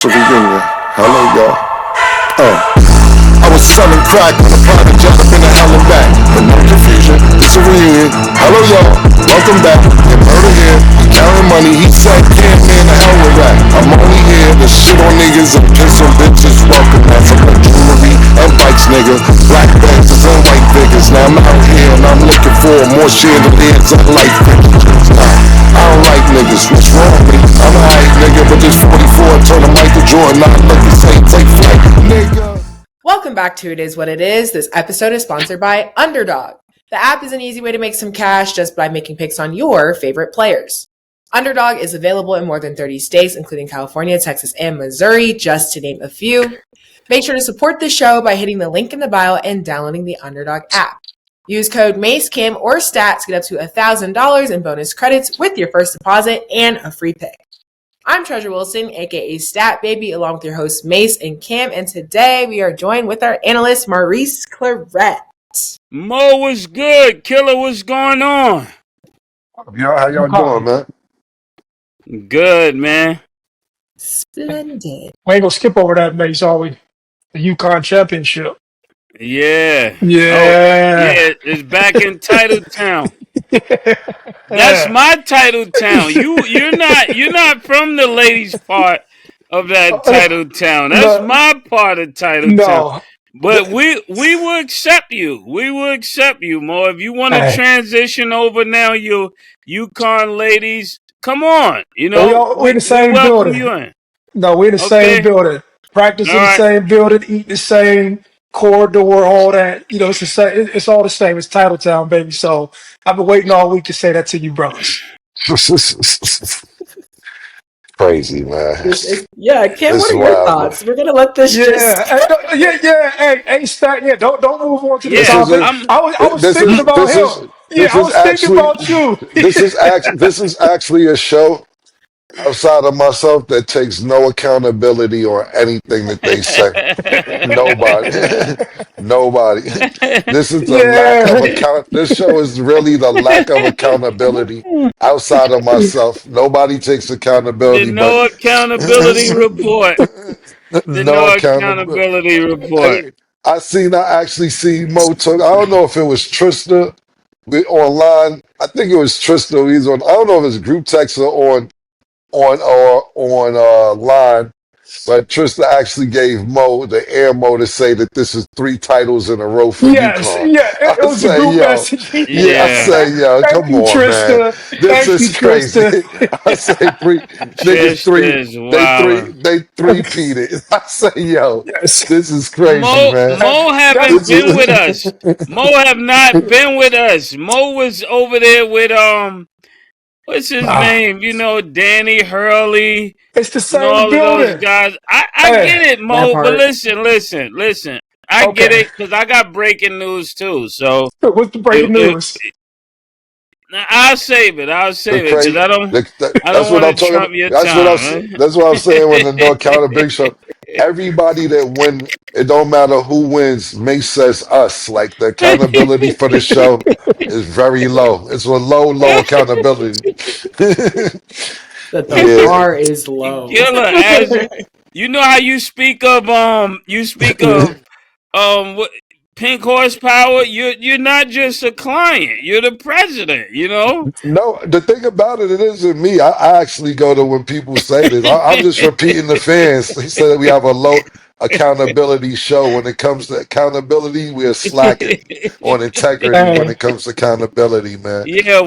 Reunion. Hello, y'all. I was selling crack on the Prodigy and the hell and back. But no confusion, it's a reunion. Hello, y'all. Welcome back. Your murder here. Counting money. He said, Camron, the hell with that. I'm only here to shit on niggas and piss on bitches. Welcome back from the jewelry and bikes, nigga. Black Benzes and white figures. Now I'm out here and I'm looking for more chandeliers and light fixtures. I don't like niggas, what's wrong with me? I'm a hype nigga, but this 44 turn to Michael Jordan, not let the same take flight, nigga. Welcome back to It Is What It Is. This episode is sponsored by Underdog. The app is an easy way to make some cash just by making picks on your favorite players. Underdog is available in more than 30 states, including California, Texas, and Missouri, just to name a few. Make sure to support the show by hitting the link in the bio and downloading the Underdog app. Use code Mase, Kim, or STAT to get up to $1,000 in bonus credits with your first deposit and a free pick. I'm Treasure Wilson, aka Stat Baby, along with your hosts Mase and Kim, and today we are joined with our analyst Maurice Clarett. Mo, what's good? Killer, what's going on? Y'all, how y'all doing, man? Good, man. Splendid. We ain't gonna skip over that, Mase, are we? The UCONN championship. Yeah. Yeah. Oh, yeah, it's back in Title Town. That's my Title Town. You're not from the ladies' part of that Title Town. That's my part of Title Town. But we will accept you. We will accept you, Mo. If you want to transition over now, you UConn ladies, come on. You know, we're in the same building. You in. No, we're in the same building. Practice in the same building, eat the same corridor, all that. You know, it's the same. It's all the same. It's Title Town, baby. So I've been waiting all week to say that to you, brothers. Crazy, man. Yeah, Kim, what are your thoughts? We're gonna let this Hey, Stat, don't move on to the topic. I was thinking about him. I was thinking about you. This is actually a show outside of myself that takes no accountability or anything that they say. Nobody. This is the lack of account. This show is really the lack of accountability outside of myself. Nobody takes accountability. The no accountability report. The no accountability report. Hey, I actually seen Mo talk. I don't know if it was Trista online. I think it was Trista. He's on. I don't know if it's group text or on line, but Trista actually gave Mo the ammo to say that this is 3 titles in a row for UConn. It was a group message. I say, yo, come on, Trista. man. This is crazy. I say, they three-peated. I say, yo, this is crazy, man. Mo haven't been with us. Mo have not been with us. Mo was over there with what's his name? You know, Danny Hurley. It's the same all building. Of those guys. I get it, Mo, but listen. I get it because I got breaking news too. So what's the breaking news? I'll save it because I don't want to trump your time. That's what I'm saying when the no accountability show. Everybody that win, it don't matter who wins, Mase says us. Like the accountability for the show is very low. It's a low accountability. The bar is low. Killer, you know how you speak of what pink horsepower, you're not just a client, you're the president, you know? No, the thing about it isn't me. I actually go to when people say this. I'm just repeating the fans. They say that we have a low accountability show. When it comes to accountability, we are slacking on integrity when it comes to accountability, man. Yeah,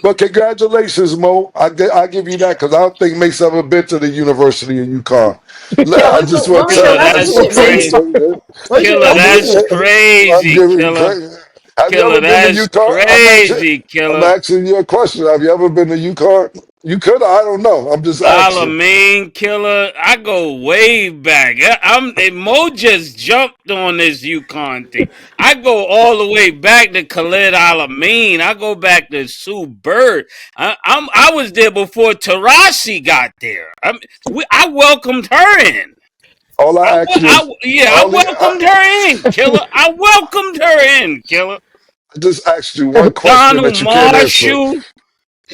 but congratulations, Mo. I give you that because I don't think Mace ever been to the University of UConn. I just want to tell you. Killer, that's crazy, Killer. Killer, that's crazy, Killer. I'm asking you a question. Have you ever been to UConn? You could. I don't know. I'm just asking. Alameen, Killer. I go way back. Mo just jumped on this UConn thing. I go all the way back to Khalid Alameen. I go back to Sue Bird. I was there before Tarasi got there. I welcomed her in. I welcomed her in, Killer. I welcomed her in, Killer. I just asked you one question that you can't answer.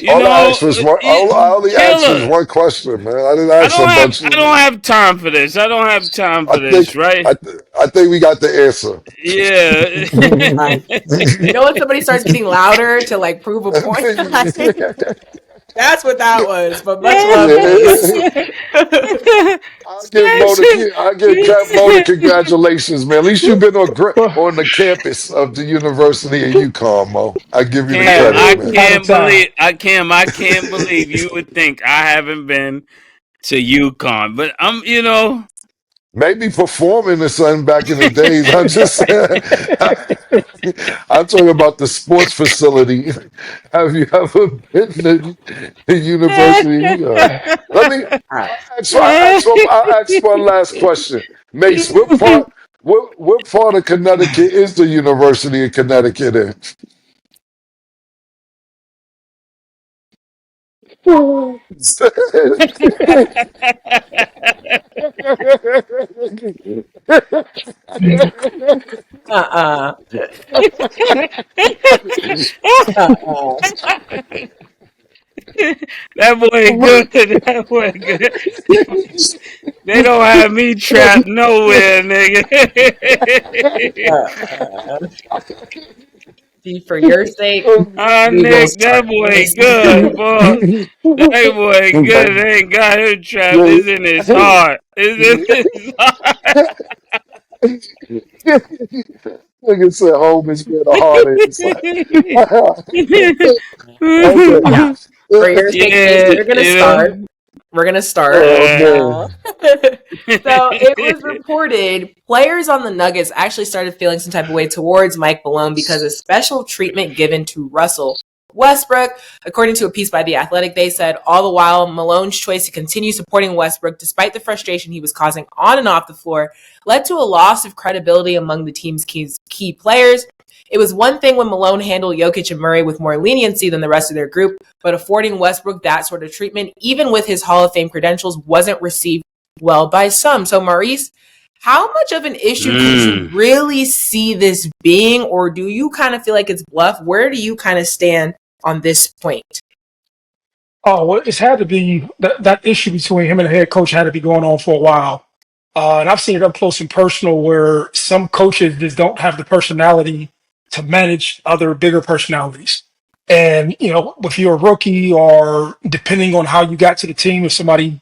You All I know, asked was one. I only asked was Killer. one question, man. I didn't ask a bunch. I don't have time for this. I don't have time I for think this, right? I think we got the answer. Yeah. Right. You know when somebody starts getting louder to like prove a point? That's what that was. But much love, Mace. I'll give Cap Mona congratulations, man. At least you've been Well, on the campus of the University of UConn, Mo. I give you the Cam, credit, I man. can't believe I can't believe you would think I haven't been to UConn. But Maybe performing or something back in the days. I'm just I'm talking about the sports facility. Have you ever been to the University of UConn? Let me Right. I'll ask one last question. Mace, what part of Connecticut is the University of Connecticut in? Uh-uh. Uh-uh. that boy good. That boy good. They don't have me trapped nowhere, nigga. Uh-uh. See, for your sake, we will Nick, that start boy listening. good, boy. That boy good. They ain't got him trapped. It's in his heart. It's in his heart. Nigga said home is where the heart is. Okay. Yeah. For your sake, Mace, Yeah, we're gonna you start. know. We're gonna start. Oh Uh, man. So it was reported players on the Nuggets actually started feeling some type of way towards Mike Malone because of special treatment given to Russell Westbrook. According to a piece by The Athletic, they said all the while Malone's choice to continue supporting Westbrook despite the frustration he was causing on and off the floor led to a loss of credibility among the team's key players. It was one thing when Malone handled Jokic and Murray with more leniency than the rest of their group, but affording Westbrook that sort of treatment, even with his Hall of Fame credentials, wasn't received well by some. So, Maurice, how much of an issue could you really see this being, or do you kind of feel like it's bluff? Where do you kind of stand on this point? oh, well, it's had to be that issue between him and the head coach had to be going on for a while. And I've seen it up close and personal where some coaches just don't have the personality to manage other bigger personalities. And, if you're a rookie or depending on how you got to the team, if somebody,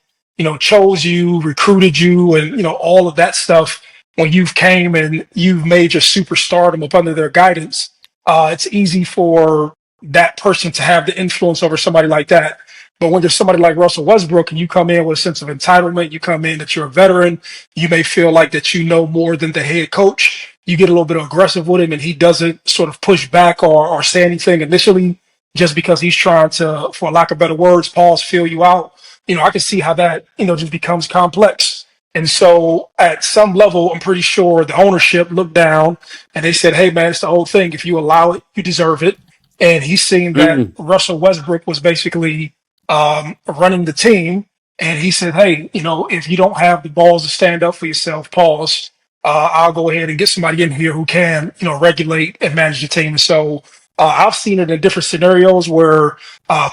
chose you, recruited you, and, all of that stuff, when you've came and you've made your superstardom up under their guidance, it's easy for that person to have the influence over somebody like that. But when you're somebody like Russell Westbrook and you come in with a sense of entitlement, you come in that you're a veteran, you may feel like that you know more than the head coach. You get a little bit aggressive with him and he doesn't sort of push back or say anything initially just because he's trying to, for lack of better words, pause, feel you out. I can see how that, just becomes complex. And so at some level, I'm pretty sure the ownership looked down and they said, hey, man, it's the whole thing. If you allow it, you deserve it. And he's seen that Russell Westbrook was basically running the team. And he said, hey, if you don't have the balls to stand up for yourself, pause. I'll go ahead and get somebody in here who can, regulate and manage the team. And so I've seen it in different scenarios where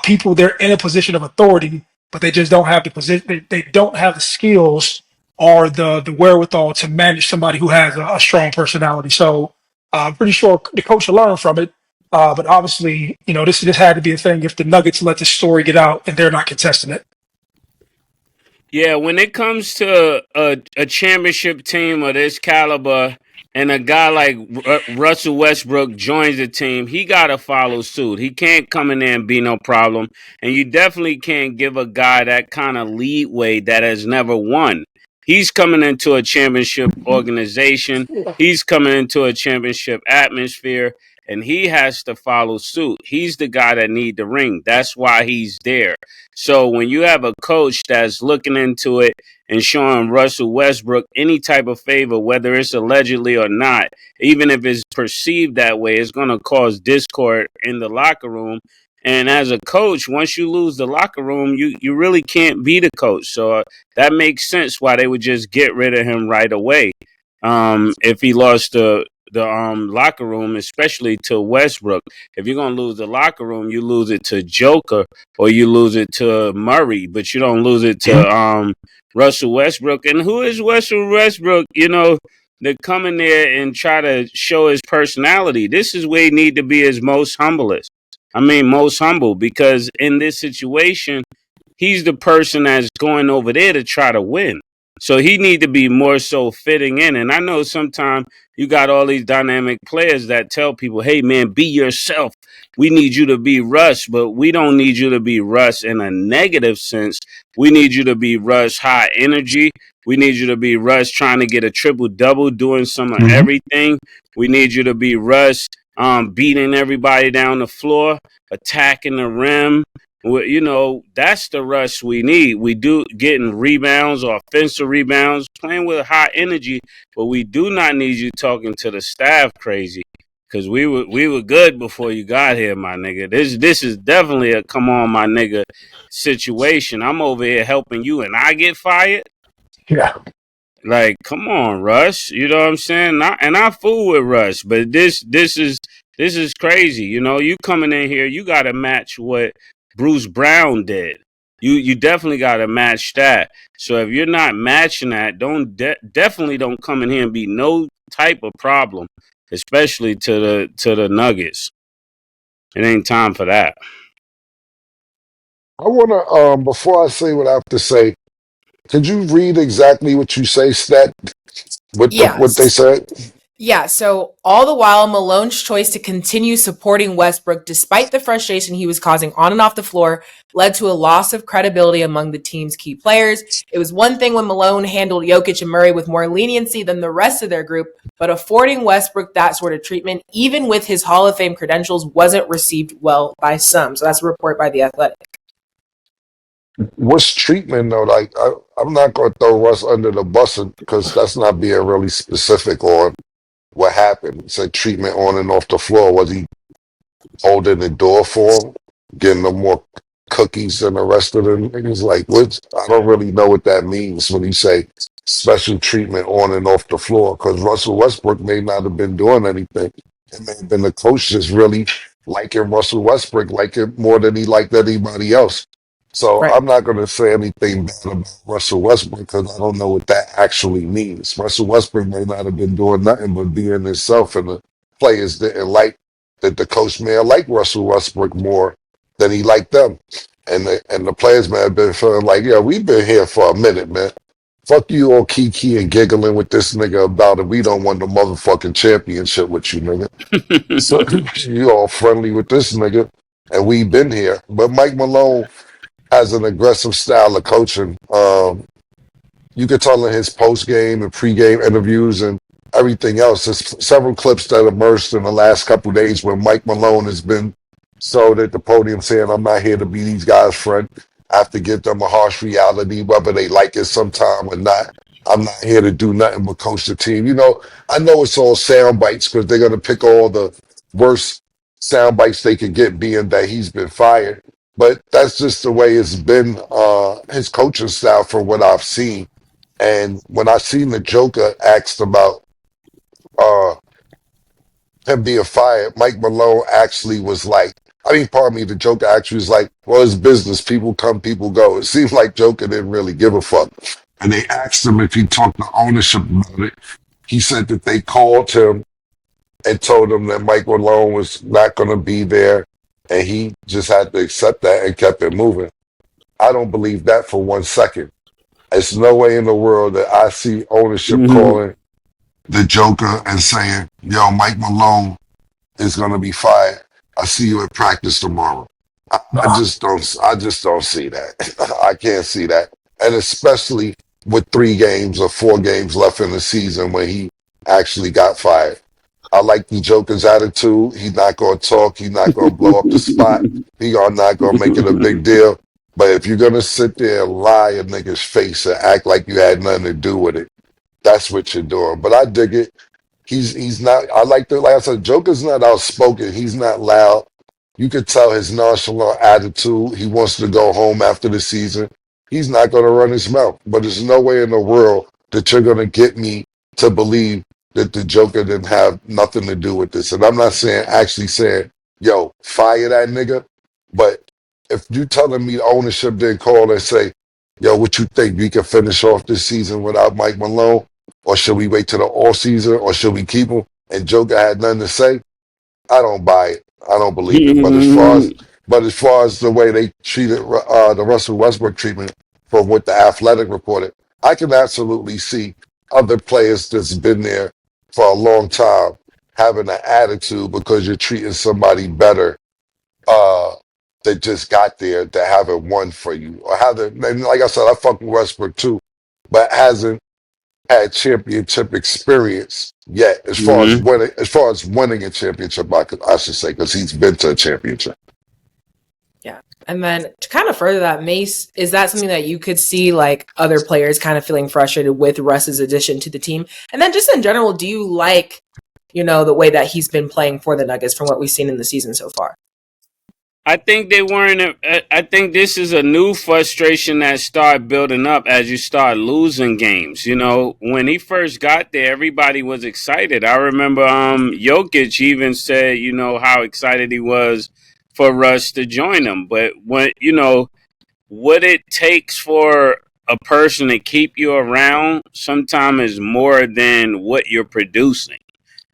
people, they're in a position of authority, but they just don't have the position. They don't have the skills or the wherewithal to manage somebody who has a strong personality. So I'm pretty sure the coach will learn from it. But obviously, this had to be a thing if the Nuggets let this story get out and they're not contesting it. Yeah, when it comes to a championship team of this caliber and a guy like Russell Westbrook joins the team, he got to follow suit. He can't come in there and be no problem. And you definitely can't give a guy that kind of leeway that has never won. He's coming into a championship organization. He's coming into a championship atmosphere. And he has to follow suit. He's the guy that need the ring. That's why he's there. So when you have a coach that's looking into it and showing Russell Westbrook any type of favor, whether it's allegedly or not, even if it's perceived that way, it's going to cause discord in the locker room. And as a coach, once you lose the locker room, you really can't be the coach. So that makes sense why they would just get rid of him right away if he lost the the locker room, especially to Westbrook. If you're gonna lose the locker room, you lose it to Joker or you lose it to Murray, but you don't lose it to Russell Westbrook. And who is Russell Westbrook? You know, to come in there and try to show his personality. This is where he need to be his most humblest. I mean, most humble, because in this situation, he's the person that's going over there to try to win. So he need to be more so fitting in. And I know sometimes you got all these dynamic players that tell people, hey, man, be yourself. We need you to be Russ, but we don't need you to be Russ in a negative sense. We need you to be Russ high energy. We need you to be Russ trying to get a triple-double, doing some of everything. We need you to be Russ beating everybody down the floor, attacking the rim. You know, that's the Russ we need. We do getting rebounds, offensive rebounds, playing with high energy, but we do not need you talking to the staff crazy, because we were good before you got here, my nigga. This is definitely a come on, my nigga situation. I'm over here helping you and I get fired. Yeah. Like, come on, Russ. You know what I'm saying? I fool with Russ, but this is crazy. You know, you coming in here, you got to match what Bruce Brown did. You definitely got to match that. So if you're not matching that, definitely don't come in here and be no type of problem, especially to the Nuggets. It ain't time for that. I want to, before I say what I have to say, could you read exactly what you say, Stat? What they said? Yeah, so all the while, Malone's choice to continue supporting Westbrook despite the frustration he was causing on and off the floor led to a loss of credibility among the team's key players. It was one thing when Malone handled Jokic and Murray with more leniency than the rest of their group, but affording Westbrook that sort of treatment, even with his Hall of Fame credentials, wasn't received well by some. So that's a report by The Athletic. What's treatment, though? Like, I'm not going to throw Russ under the bus because that's not being really specific on what happened. He said treatment on and off the floor. Was he holding the door for him, getting them more cookies than the rest of them niggas? Like, what? I don't really know what that means when you say special treatment on and off the floor, because Russell Westbrook may not have been doing anything. It may have been the coach just really liking Russell Westbrook, like it more than he liked anybody else. So Right. I'm not going to say anything bad about Russell Westbrook because I don't know what that actually means. Russell Westbrook may not have been doing nothing but being himself, and the players didn't like that. The coach may have liked Russell Westbrook more than he liked them, and the players may have been feeling like, yeah, we've been here for a minute, man. Fuck you all kiki and giggling with this nigga about it. We don't want the motherfucking championship with you, nigga. So you all friendly with this nigga, and we been here. But Mike Malone has an aggressive style of coaching. You could tell in his post-game and pre-game interviews and everything else. There's several clips that emerged in the last couple of days where Mike Malone has been sold at the podium saying, I'm not here to be these guys' friend. I have to give them a harsh reality, whether they like it sometime or not. I'm not here to do nothing but coach the team. You know, I know it's all sound bites because they're going to pick all the worst sound bites they could get, being that he's been fired. But that's just the way it's been, his coaching style from what I've seen. And when I seen the Joker asked about him being fired, Mike Malone actually was like, pardon me, the Joker actually was like, well, it's business. People come, people go. It seems like Joker didn't really give a fuck. And they asked him if he talked to ownership about it. He said that they called him and told him that Mike Malone was not going to be there. And he just had to accept that and kept it moving. I don't believe that for 1 second. There's no way in the world that I see ownership calling the Joker and saying, yo, Mike Malone is going to be fired. I see you at practice tomorrow. I just don't see that. I can't see that. And especially with 3 games or 4 games left in the season when he actually got fired. I like the Joker's attitude. He's not going to talk. He's not going to blow up the spot. He's not going to make it a big deal. But if you're going to sit there and lie a nigga's face and act like you had nothing to do with it, that's what you're doing. But I dig it. He's not, like I said, Joker's not outspoken. He's not loud. You could tell his nonchalant attitude. He wants to go home after the season. He's not going to run his mouth. But there's no way in the world that you're going to get me to believe that the Joker didn't have nothing to do with this. And I'm not actually saying, yo, fire that nigga. But if you telling me the ownership didn't call and say, yo, what you think? We can finish off this season without Mike Malone? Or should we wait till the all season? Or should we keep him? And Joker had nothing to say. I don't buy it. I don't believe it. But as far as the way they treated the Russell Westbrook treatment from what the Athletic reported, I can absolutely see other players that's been there for a long time having an attitude because you're treating somebody better that just got there that haven't won for you or haven't. And like I said, I fuck with Westbrook too, but hasn't had championship experience yet as far as winning a championship. I should say because he's been to a championship. Yeah. And then to kind of further that, Mase, is that something that you could see like other players kind of feeling frustrated with Russ's addition to the team? And then just in general, do you like, the way that he's been playing for the Nuggets from what we've seen in the season so far? I think they weren't. I think this is a new frustration that started building up as you start losing games. When he first got there, everybody was excited. I remember Jokic even said, how excited he was for Russ to join them. But when what it takes for a person to keep you around sometimes is more than what you're producing.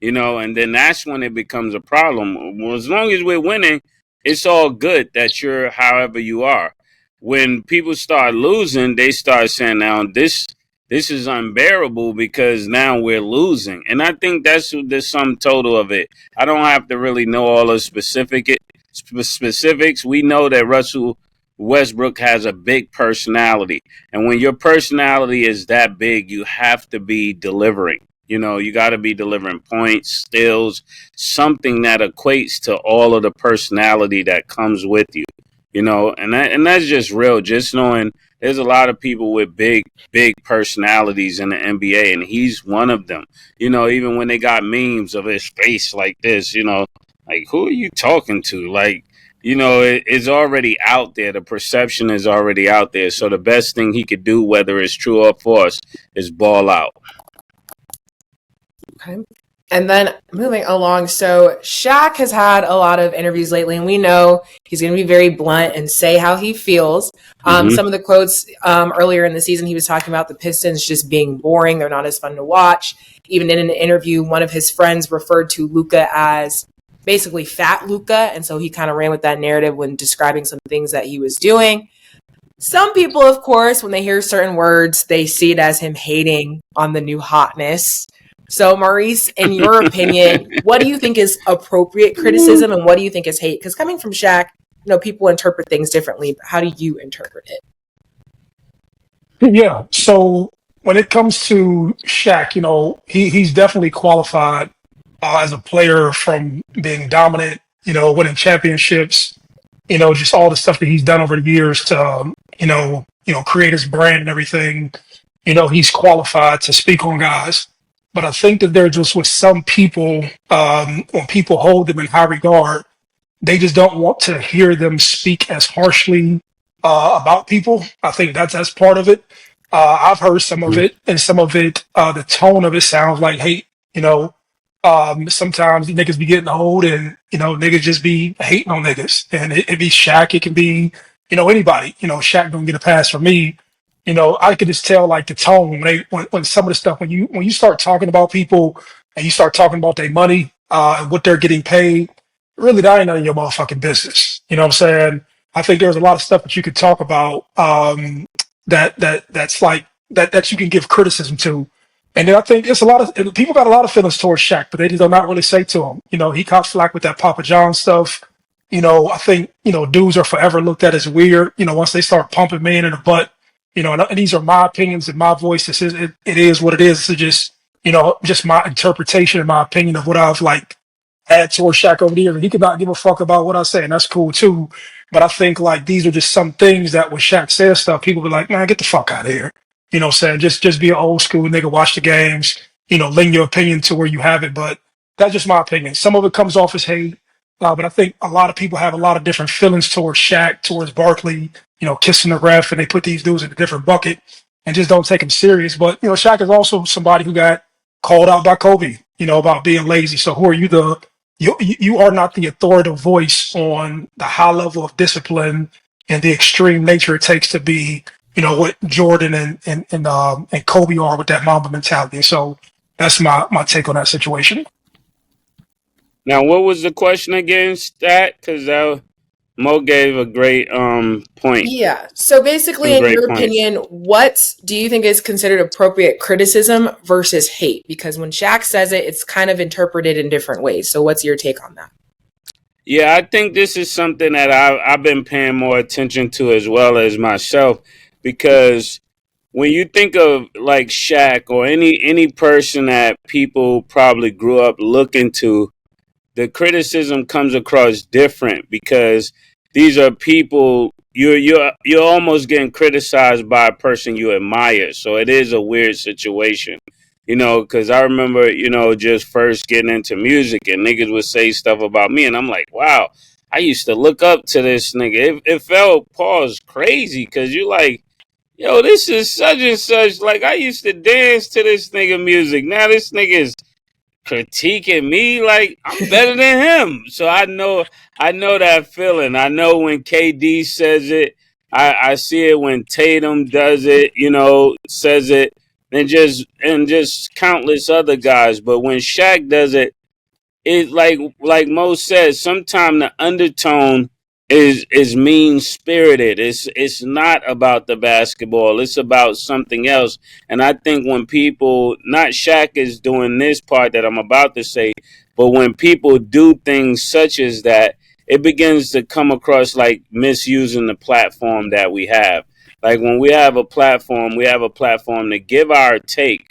And then that's when it becomes a problem. Well, as long as we're winning, it's all good that you're however you are. When people start losing, they start saying, now this is unbearable because now we're losing. And I think that's the sum total of it. I don't have to really know all the specifics. We know that Russell Westbrook has a big personality. And when your personality is that big, you have to be delivering. You got to be delivering points, steals, something that equates to all of the personality that comes with you, and that's just real. Just knowing there's a lot of people with big personalities in the NBA, and he's one of them. Even when they got memes of his face like this, like, who are you talking to? Like, it's already out there. The perception is already out there. So the best thing he could do, whether it's true or false, is ball out. Okay. And then moving along, so Shaq has had a lot of interviews lately, and we know he's going to be very blunt and say how he feels. Some of the quotes earlier in the season, he was talking about the Pistons just being boring. They're not as fun to watch. Even in an interview, one of his friends referred to Luka as basically fat Luka, and so he kind of ran with that narrative when describing some things that he was doing. Some people, of course, when they hear certain words, they see it as him hating on the new hotness. So, Maurice, in your opinion, what do you think is appropriate criticism and what do you think is hate? Because coming from Shaq, people interpret things differently. But how do you interpret it? Yeah. So when it comes to Shaq, he's definitely qualified as a player from being dominant, winning championships, just all the stuff that he's done over the years to, create his brand and everything. He's qualified to speak on guys. But I think that they're just with some people, when people hold them in high regard, they just don't want to hear them speak as harshly about people. I think that's part of it. I've heard some of it, and some of it, the tone of it sounds like hate. Sometimes niggas be getting old, and niggas just be hating on niggas, and it be Shaq. It can be anybody. Shaq don't get a pass from me. I could just tell like the tone when some of the stuff when you start talking about people and you start talking about their money and what they're getting paid, really that ain't none of your motherfucking business. You know what I'm saying? I think there's a lot of stuff that you could talk about that's like that you can give criticism to. And then I think it's a lot of people got a lot of feelings towards Shaq, but they just don't not really say to him. He caught flack with that Papa John stuff. I think dudes are forever looked at as weird. Once they start pumping man in the butt. And these are my opinions and my voice. It is what it is. It's just my interpretation and my opinion of what I've like had towards Shaq over the years. And he could not give a fuck about what I say, and that's cool too. But I think like these are just some things that when Shaq says stuff, people be like, man, get the fuck out of here. What I'm saying? Just be an old school nigga, watch the games, lend your opinion to where you have it. But that's just my opinion. Some of it comes off as hate. But I think a lot of people have a lot of different feelings towards Shaq, towards Barkley, kissing the ref, and they put these dudes in a different bucket and just don't take them serious. But, Shaq is also somebody who got, called out by Kobe, about being lazy. So who are you? You are not the authoritative voice on the high level of discipline and the extreme nature it takes to be, what Jordan and Kobe are with that Mamba mentality. So that's my take on that situation. Now, what was the question against that? Because Mo gave a great point. Yeah. So basically, in your opinion, what do you think is considered appropriate criticism versus hate? Because when Shaq says it, it's kind of interpreted in different ways. So what's your take on that? Yeah, I think this is something that I've been paying more attention to as well as myself, because when you think of like Shaq or any person that people probably grew up looking to, the criticism comes across different, because these are people you're almost getting criticized by a person you admire. So it is a weird situation, because I remember, just first getting into music and niggas would say stuff about me, and I'm like, wow, I used to look up to this nigga. It felt crazy, because you like, yo, this is such and such. Like, I used to dance to this nigga music. Now this nigga is critiquing me like I'm better than him. So I know that feeling. I know when KD says it. I see it when Tatum does it, says it, and just countless other guys. But when Shaq does it, it like Mo says, sometimes the undertone is mean spirited. It's not about the basketball. It's about something else. And I think when people, not Shaq is doing this part that I'm about to say, but when people do things such as that, it begins to come across like misusing the platform that we have. Like when we have a platform to give our take,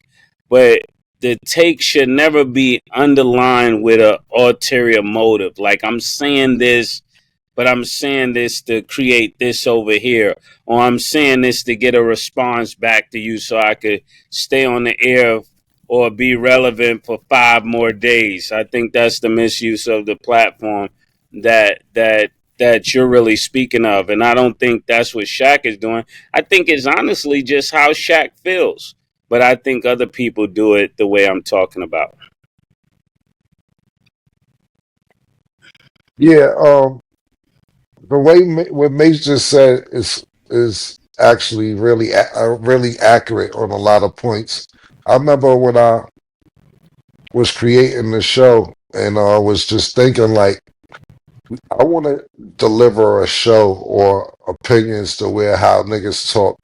but the take should never be underlined with an ulterior motive. Like, I'm saying this, but I'm saying this to create this over here, or I'm saying this to get a response back to you so I could stay on the air or be relevant for 5 more days. I think that's the misuse of the platform that you're really speaking of. And I don't think that's what Shaq is doing. I think it's honestly just how Shaq feels. But I think other people do it the way I'm talking about. Yeah, the way what Mase just said is actually really really accurate on a lot of points. I remember when I was creating the show, and I was just thinking like, I want to deliver a show or opinions to where how niggas talk,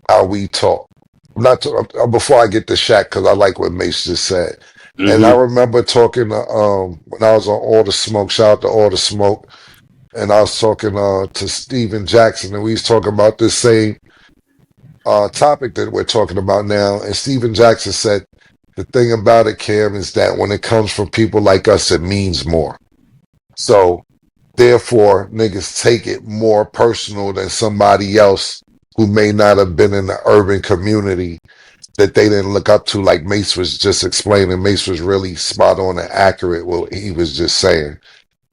how we talk. Not to, before I get to Shaq, because I like what Mace just said. And I remember talking to when I was on All the Smoke. Shout out to All the Smoke. And I was talking to Steven Jackson, and we was talking about this same topic that we're talking about now. And Steven Jackson said, the thing about it, Cam, is that when it comes from people like us, it means more. So therefore, niggas take it more personal than somebody else who may not have been in the urban community that they didn't look up to, like Mase was just explaining. Mase was really spot on and accurate what he was just saying.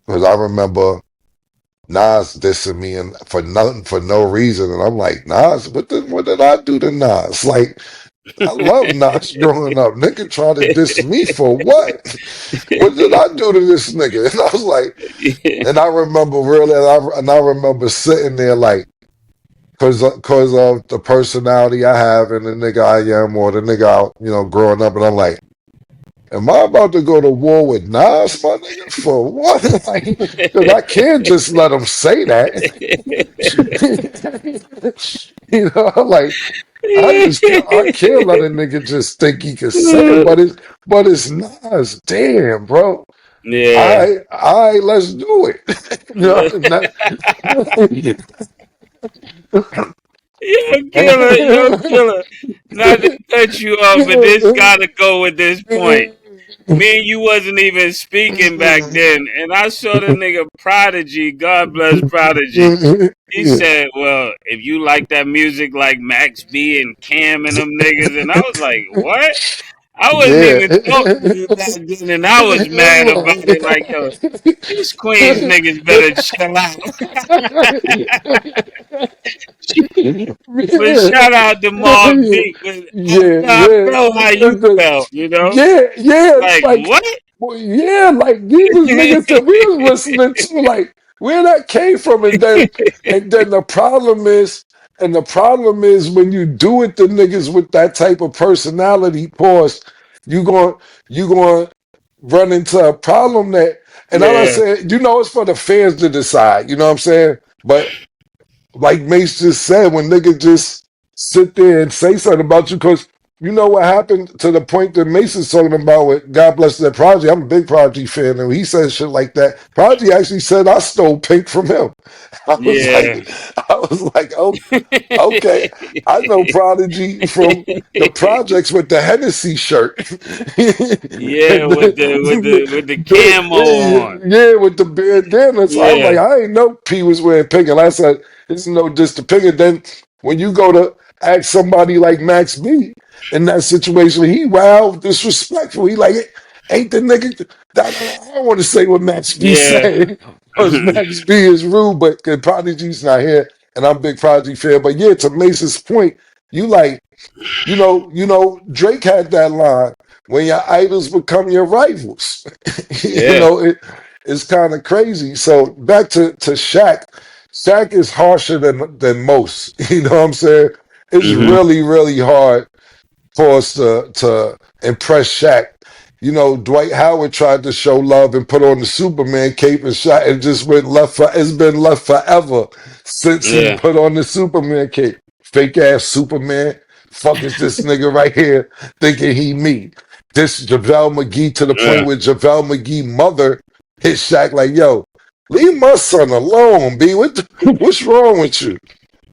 Because I remember Nas dissing me and for no reason, and I'm like, Nas, what did I do to Nas? Like, I love Nas growing up. Nigga trying to diss me for what? What did I do to this nigga? And I was like, and I remember really, and I remember sitting there like, cause of the personality I have and the nigga I am, or the nigga growing up, and I'm like, am I about to go to war with Nas, my nigga? For what? Like, cause I can't just let him say that. Like, I can't let a nigga just think he can say it, but it's Nas. Damn, bro. Yeah. Let's do it. You're a killer. Not to cut you off, but this gotta go with this point. Me and you wasn't even speaking back then, and I saw the nigga Prodigy, God bless Prodigy. He said, well, if you like that music like Max B and Cam and them niggas, and I was like, what? I wasn't Yeah. even talking to you back then, and I was mad about it. Like, yo, these Queens niggas better chill out. But shout out to Mobb Deep. But Yeah, I yeah. felt how you felt, you know? Yeah, it's Like, like, what? well, yeah, like these was niggas that we was listening to, like where that came from, and then the problem is when you do it to niggas with that type of personality, pause, you going you going to run into a problem that, and I'm not Yeah, saying, it's for the fans to decide, you know what I'm saying, but like Mase just said, when niggas just sit there and say something about you, because you know what happened to the point that Mase is talking about with God Bless That Prodigy. I'm a big Prodigy fan, and he says shit like that. Prodigy actually said I stole Pink from him. I was yeah. like, oh, okay. I know Prodigy from the projects with the Hennessy shirt. Yeah, And with the camo on. yeah, with the bandana. So I was like, Yeah, I ain't know P was wearing pink. And I said, it's no diss to pink. And then when you go to ask somebody like Max B in that situation, he wild disrespectful. He like, ain't the nigga. I don't want to say what Max B yeah. said because Max B is rude, but Prodigy's not here, and I'm a big Prodigy fan. But yeah, to Mace's point, you like, Drake had that line, when your idols become your rivals. Yeah. It's kind of crazy. So back to Shaq. Shaq is harsher than most. You know what I'm saying? It's Hmm. really, really hard for us to impress Shaq. Dwight Howard tried to show love and put on the Superman cape, and shot and just went left for it's been left forever since he Yeah. put on the Superman cape. Fake ass Superman. Fuck is this nigga right here thinking he me? This JaVale McGee, to the point Yeah. where JaVale McGee mother hit Shaq like, yo, leave my son alone, B. What's wrong with you?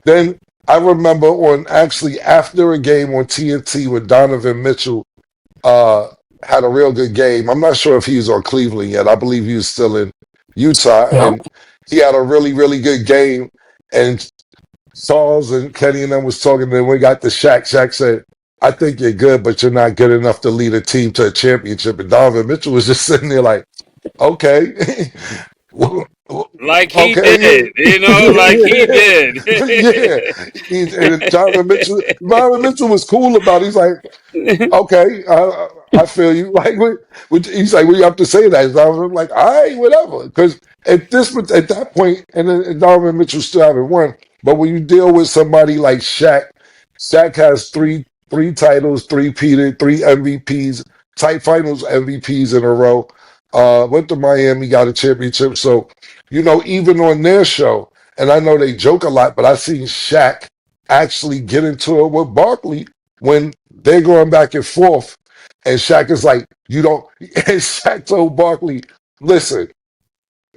Then I remember actually after a game on TNT with Donovan Mitchell, uh, had a real good game. I'm not sure if he was on Cleveland yet. I believe he was still in Utah, Yep. and he had a really, really good game. And Charles and Kenny and them was talking, and then we got the Shaq. Shaq said, I think you're good, but you're not good enough to lead a team to a championship. And Donovan Mitchell was just sitting there like, okay. Well, Like he okay, did, you know, like he yeah, did. yeah. And Donovan Mitchell was cool about it. He's like, okay, I feel you. Like, he's like, we have to say that. So I'm like, all right, whatever. Because at that point, and Donovan Mitchell still haven't won. But when you deal with somebody like Shaq, Shaq has three titles, three peated, three MVPs, tight finals MVPs in a row. Went to Miami, got a championship. So, even on their show, and I know they joke a lot, but I seen Shaq actually get into it with Barkley when they're going back and forth, and Shaq is like, you don't, and Shaq told Barkley, listen,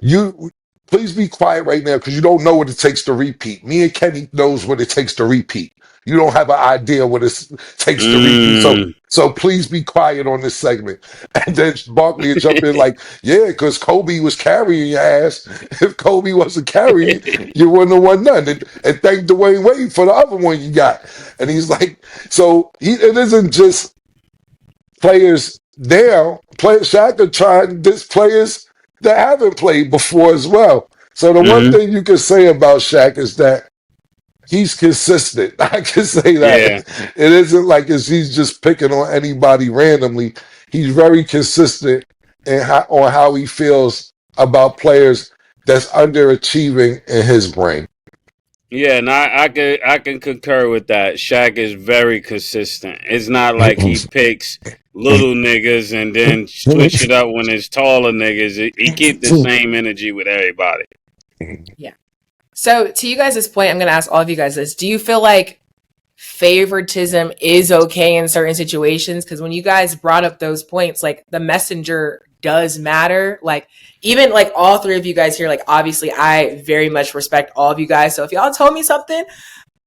you please be quiet right now because you don't know what it takes to repeat. Me and Kenny knows what it takes to repeat. You don't have an idea what it takes to repeat. So Mm. so please be quiet on this segment. And then Barkley would jump in like, yeah, because Kobe was carrying your ass. If Kobe wasn't carrying, you wouldn't have won none. And thank Dwayne Wade for the other one you got. And he's like, so it isn't just players now. Shaq are trying this players that haven't played before as well. So the one Hmm. thing you can say about Shaq is that he's consistent. I can say that. Yeah. It isn't like he's just picking on anybody randomly. He's very consistent on how he feels about players that's underachieving in his brain. Yeah, and I can concur with that. Shaq is very consistent. It's not like he picks little niggas and then switch it up when it's taller niggas. He keep the same energy with everybody. Yeah. So to you guys' point, I'm going to ask all of you guys this. Do you feel like favoritism is okay in certain situations? Because when you guys brought up those points, like the messenger does matter. Like even like all three of you guys here, like obviously I very much respect all of you guys. So if y'all told me something,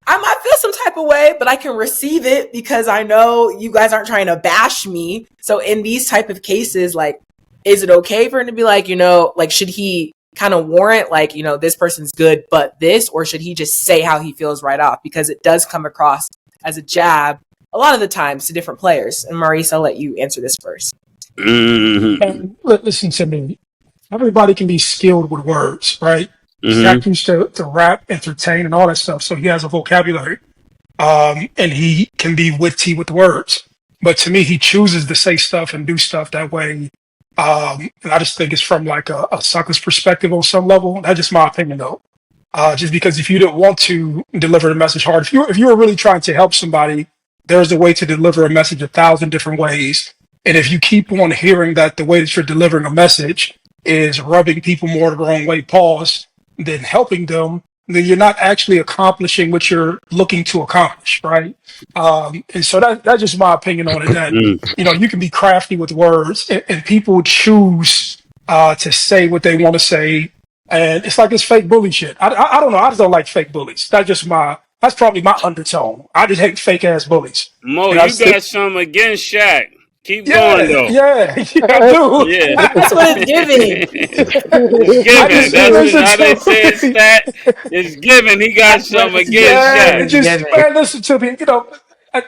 I might feel some type of way, but I can receive it because I know you guys aren't trying to bash me. So in these type of cases, like, is it okay for him to be like, like, should he kind of warrant like, this person's good, but this, or should he just say how he feels right off? Because it does come across as a jab a lot of the times to different players. And Maurice, I'll let you answer this first. And listen to me. Everybody can be skilled with words, right? Shaq used to rap, entertain, and all that stuff, so he has a vocabulary. And he can be witty with words. But to me, he chooses to say stuff and do stuff that way. And I just think it's from like a sucker's perspective on some level. That's just my opinion, though. Just because if you didn't want to deliver the message hard, if you were really trying to help somebody, there's a way to deliver a message 1,000 different ways. And if you keep on hearing that the way that you're delivering a message is rubbing people more the wrong way, than helping them, then you're not actually accomplishing what you're looking to accomplish, right? And so that's just my opinion on it. That you can be crafty with words, and people choose to say what they want to say, and it's like it's fake bully shit. I don't know. I just don't like fake bullies. That's probably my undertone. I just hate fake ass bullies. Mo, you got something against Shaq. Keep going though. Yeah, I do. Yeah. That's what it's giving. It's given. That's how they say it's that. It's given. He got something against Shaq. Man, listen to me.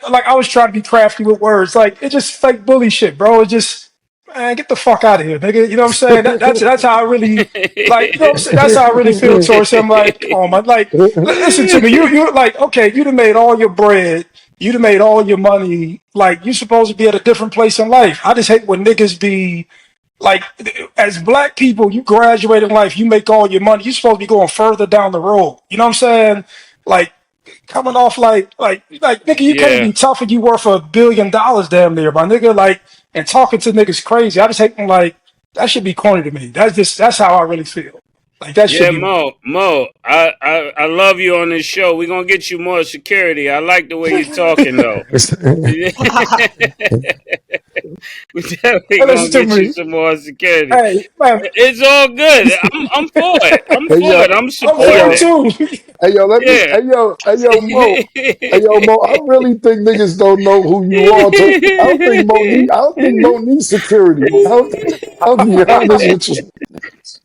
Like I was trying to be crafty with words. Like it's just fake bully shit, bro. It's just, man, get the fuck out of here, nigga. You know what I'm saying? That's how I really like. You know what I'm saying? That's how I really feel towards him. Like, oh my, like, listen to me. You're like, okay, you done made all your bread. You done made all your money. Like, you supposed to be at a different place in life. I just hate when niggas be like, as black people, you graduate in life, you make all your money. You supposed to be going further down the road. You know what I'm saying? Like, coming off like nigga, you can't be tough and you worth $1 billion damn near, my nigga. Like, and talking to niggas crazy. I just hate them. Like, that should be corny to me. That's how I really feel. Like that should be. Mo, I love you on this show. We're gonna get you more security. I like the way you're talking though. We definitely gonna get you some more security. Hey, man. It's all good. I'm for it. I'm supporting it. Hey yo, Mo. I really think niggas don't know who you are. I don't think Mo needs security. I'll be honest with you.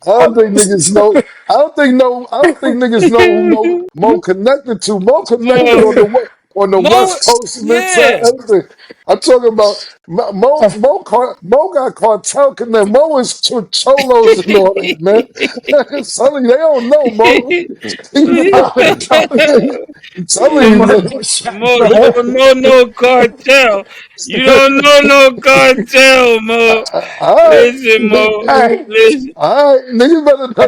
I don't think niggas know. I don't think niggas know who Mo connected to. Mo connected on the West Coast, everything. I'm talking about Mo got cartel connect. Mo is cholos and all that, man. Sonny, they don't know Mo. Mo, you don't know no cartel. You don't know no cartel, Mo. Listen, Mo. Listen. All right, niggas better do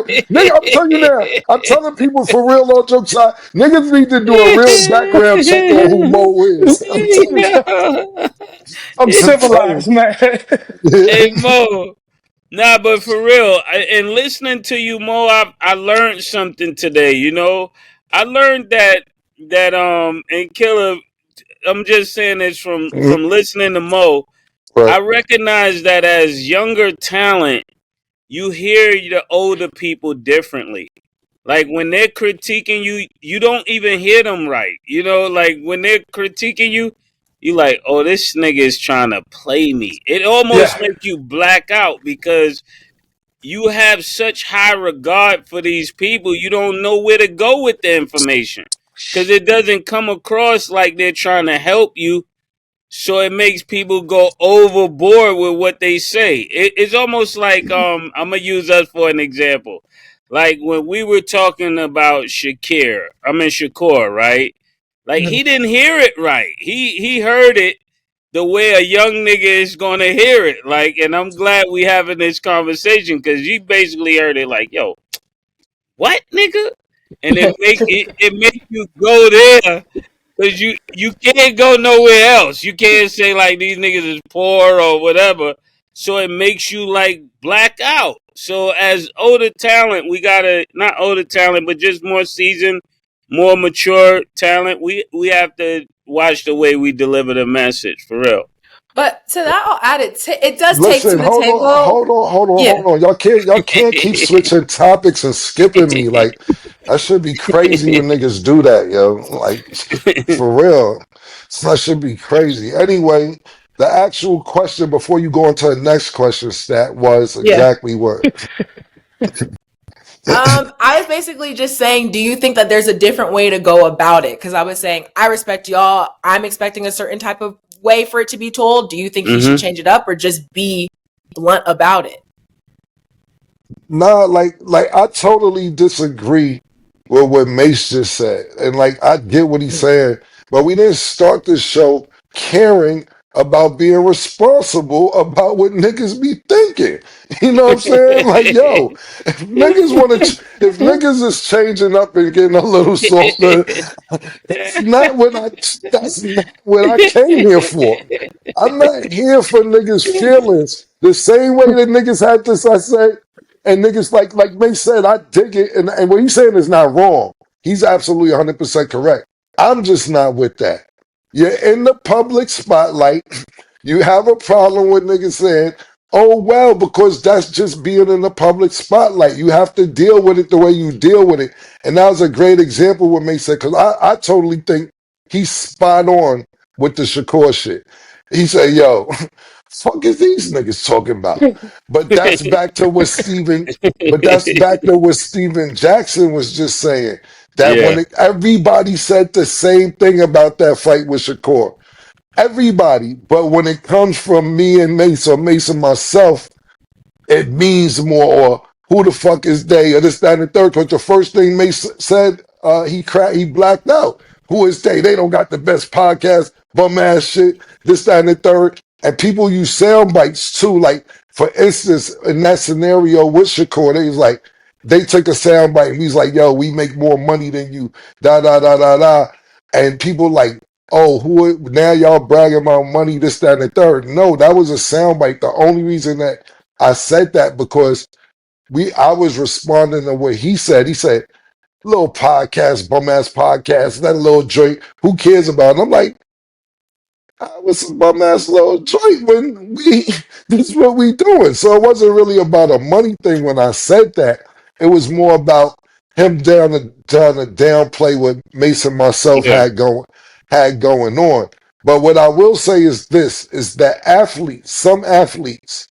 it. Nigga, I'm telling you now. I'm telling people for real, all jokes aside, niggas need to do a real background check on who Mo is. I'm civilized, man. Hey, Mo. Nah, but for real, and listening to you, Mo, I learned something today. You know, I learned that and Killer. I'm just saying this from listening to Mo. Right. I recognize that as younger talent, you hear the older people differently. Like when they're critiquing you, you don't even hear them right. You know, like when they're critiquing you, you like, oh, this nigga is trying to play me. It almost makes you black out because you have such high regard for these people. You don't know where to go with the information because it doesn't come across like they're trying to help you. So it makes people go overboard with what they say. It's almost like I'm gonna use us for an example. Like when we were talking about Shakur, right? Like he didn't hear it right. He heard it the way a young nigga is gonna hear it. Like, and I'm glad we having this conversation because you basically heard it like, yo, what nigga? And it make you go there. Cause you can't go nowhere else. You can't say like these niggas is poor or whatever. So it makes you like black out. So as older talent, we gotta not older talent, but just more seasoned, more mature talent. We have to watch the way we deliver the message for real. But to that, I'll add it does take to the table. Hold on. Y'all can't keep switching topics and skipping me. Like that should be crazy when niggas do that, yo. Like for real, that should be crazy. Anyway, the actual question before you go into the next question, Stat, was exactly what. I was basically just saying, do you think that there's a different way to go about it? Because I was saying, I respect y'all. I'm expecting a certain type of way for it to be told. Do you think he should change it up or just be blunt about it? Nah, like I totally disagree with what Mase just said. And like I get what he's saying, but we didn't start this show caring about being responsible about what niggas be thinking. You know what I'm saying? Like, yo, if niggas is changing up and getting a little softer, that's not what I came here for. I'm not here for niggas' feelings. The same way that niggas had this, I said, and niggas like May said, I dig it, and what he's saying is not wrong. He's absolutely 100% correct. I'm just not with that. You're in the public spotlight. You have a problem with niggas saying, oh, well, because that's just being in the public spotlight. You have to deal with it the way you deal with it. And that was a great example what May said, because I totally think he's spot on with the Shakur shit. He said, yo, fuck is these niggas talking about? But that's back to what Steven Jackson was just saying. That Yeah. when everybody said the same thing about that fight with Shakur. Everybody, but when it comes from me and Mace or Mace and myself, it means more. Or who the fuck is they? Or this, that, and the third. Because the first thing Mace said, he blacked out. Who is they? They don't got the best podcast, bum ass shit. This, that, and the third. And people use sound bites too. Like for instance, in that scenario with Shakur, they was like, they took a sound bite and he's like, "Yo, we make more money than you." Da da da da da. And people like, oh, now y'all bragging about money, this, that, and the third. No, that was a soundbite. The only reason that I said that because I was responding to what he said. He said, little podcast, bum ass podcast, that little joint, who cares about it? I'm like, I was some bum ass little joint when this is what we doing. So it wasn't really about a money thing when I said that. It was more about him down to downplay what Mason myself Yeah. had going on. But what I will say is this is that some athletes,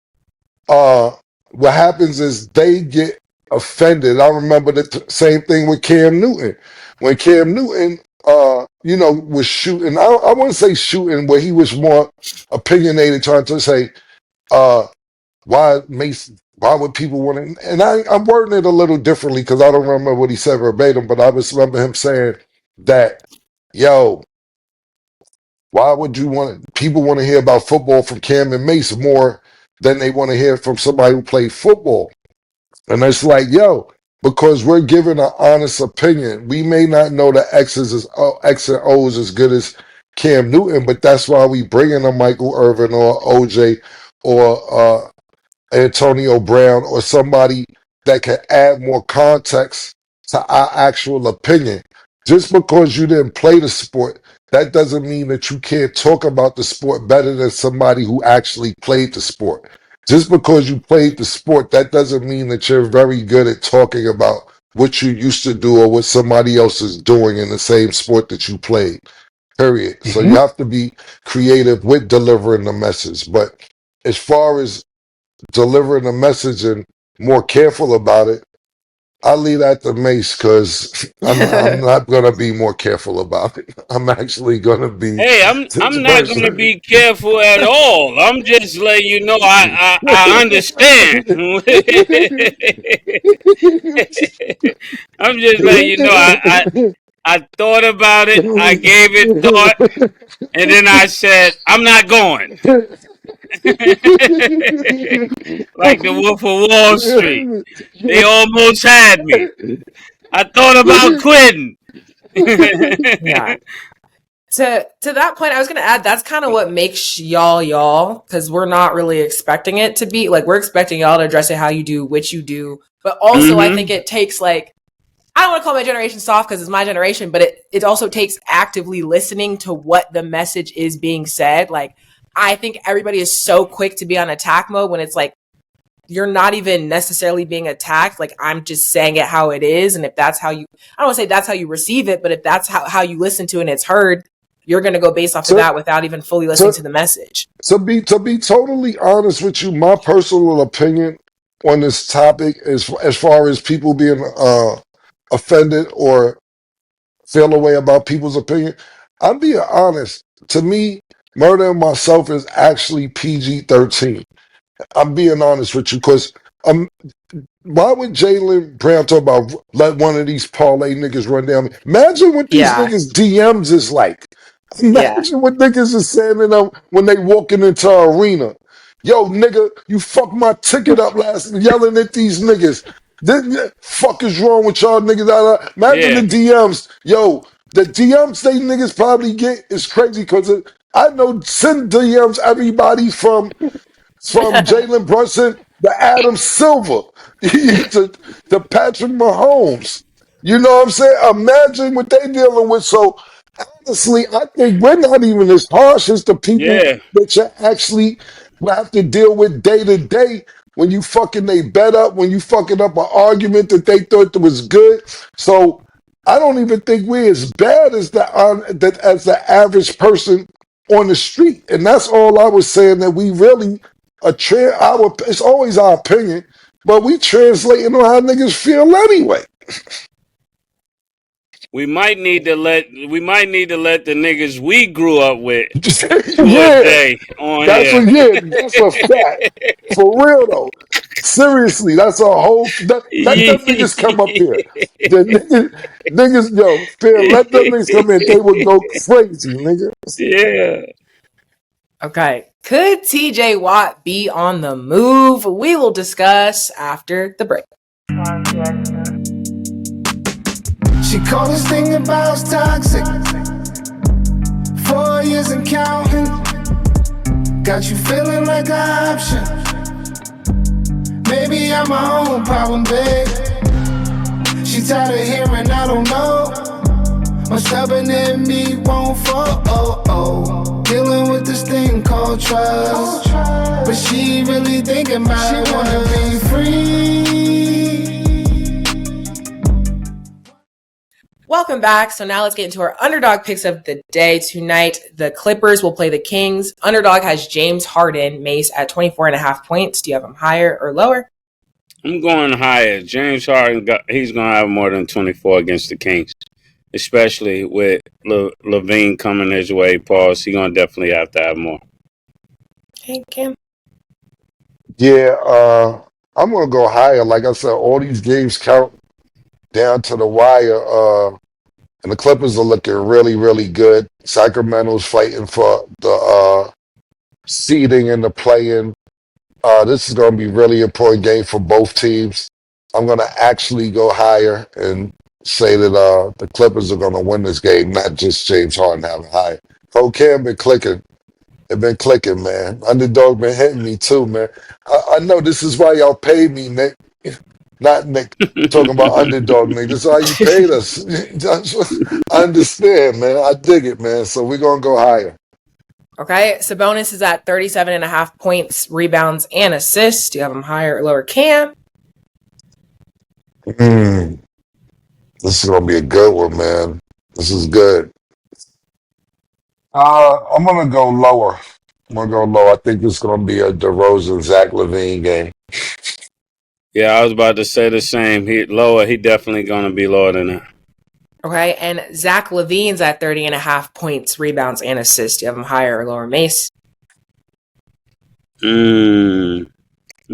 what happens is they get offended. I remember the same thing with Cam Newton. When Cam Newton was shooting, I wouldn't say shooting, where he was more opinionated, trying to say, why would people want to, and I'm wording it a little differently because I don't remember what he said verbatim, but I just remember him saying that, yo, why would people want to hear about football from Cam and Mace more than they want to hear from somebody who played football? And it's like, yo, because we're giving an honest opinion. We may not know the X and O's as good as Cam Newton, but that's why we bring in a Michael Irvin or OJ or Antonio Brown or somebody that can add more context to our actual opinion. Just because you didn't play the sport, that doesn't mean that you can't talk about the sport better than somebody who actually played the sport. Just because you played the sport, that doesn't mean that you're very good at talking about what you used to do or what somebody else is doing in the same sport that you played. Period. So you have to be creative with delivering the message. But as far as delivering a message and more careful about it, I leave that to Mace because I'm not gonna be more careful about it. I'm actually gonna be Hey, this I'm not gonna person. be careful at all. I'm just letting you know I understand. I'm just letting you know I thought about it. I gave it thought, and then I said I'm not going. Like the Wolf of Wall Street, they almost had me. I thought about quitting. Yeah. To that point, I was gonna add that's kind of what makes y'all because we're not really expecting it to be like we're expecting y'all to address it how you do, which you do, but also I think it takes like I don't want to call my generation soft because it's my generation, but it also takes actively listening to what the message is being said. Like I think everybody is so quick to be on attack mode when it's like you're not even necessarily being attacked. Like I'm just saying it how it is, and if that's how you, I don't want to say that's how you receive it, but if that's how you listen to it and it's heard, you're going to go based off of that without even fully listening to the message. To be totally honest with you, my personal opinion on this topic as far as people being offended or feel a way about people's opinion. I'm being honest. To me, Murder and Myself is actually PG-13. I'm being honest with you because why would Jalen Brown talk about let one of these parlay niggas run down me? Imagine what these Yeah. niggas DMs is like. Yeah. Imagine what niggas is saying to them when they walking into an arena. Yo, nigga, you fucked my ticket up last yelling at these niggas. The fuck is wrong with y'all niggas? Imagine the Yeah, DMs. Yo, the DMs they niggas probably get is crazy because I know send DMs everybody from Jalen Brunson to Adam Silver to Patrick Mahomes. You know what I'm saying? Imagine what they dealing with. So honestly, I think we're not even as harsh as the people yeah. that you actually have to deal with day to day when you fucking they bet up, when you fucking up an argument that they thought that was good. So I don't even think we're as bad as the average person on the street. And that's all I was saying, that we really it's always our opinion, but we translating on how niggas feel anyway. We might need to let the niggas we grew up with do a Yeah, day on here. that's a fact. For real though. Seriously, that's a whole let them niggas come up here. The niggas, yo, Phil, let them niggas come in. They would go crazy, nigga. Yeah. Okay. Could TJ Watt be on the move? We will discuss after the break. She called this thing about toxic. 4 years and counting. Got you feeling like an option. Maybe I'm my own problem, babe. She tired of hearing I don't know. My stubborn in me won't fall. Dealing with this thing called trust. But she really thinking about it. She wanna be free. Welcome back. So now let's get into our underdog picks of the day. Tonight, the Clippers will play the Kings. Underdog has James Harden, Mase, at 24.5 points. Do you have him higher or lower? I'm going higher. James Harden, he's going to have more than 24 against the Kings, especially with Levine coming his way. Pause. He's going to definitely have to have more. Okay, Cam. Yeah, I'm gonna go higher. Like I said, all these games count down to the wire. And the Clippers are looking really, really good. Sacramento's fighting for the seeding and the play-in. This is going to be a really important game for both teams. I'm going to actually go higher and say that the Clippers are going to win this game, not just James Harden having higher. Cam been clicking. It been clicking, man. Underdog been hitting me too, man. I know this is why y'all paid me, Nick. Not Nick talking about Underdog, Nick. This is how you paid us. I understand, man. I dig it, man. So we're going to go higher. Okay, Sabonis is at 37.5 points, rebounds, and assists. Do you have him higher or lower, Cam? This is going to be a good one, man. This is good. I'm going to go lower. I think it's going to be a DeRozan, Zach LaVine game. Yeah, I was about to say the same. He definitely going to be lower than that. Okay, and Zach LaVine's at 30.5 points, rebounds, and assists. Do you have him higher or lower, Mase? I'm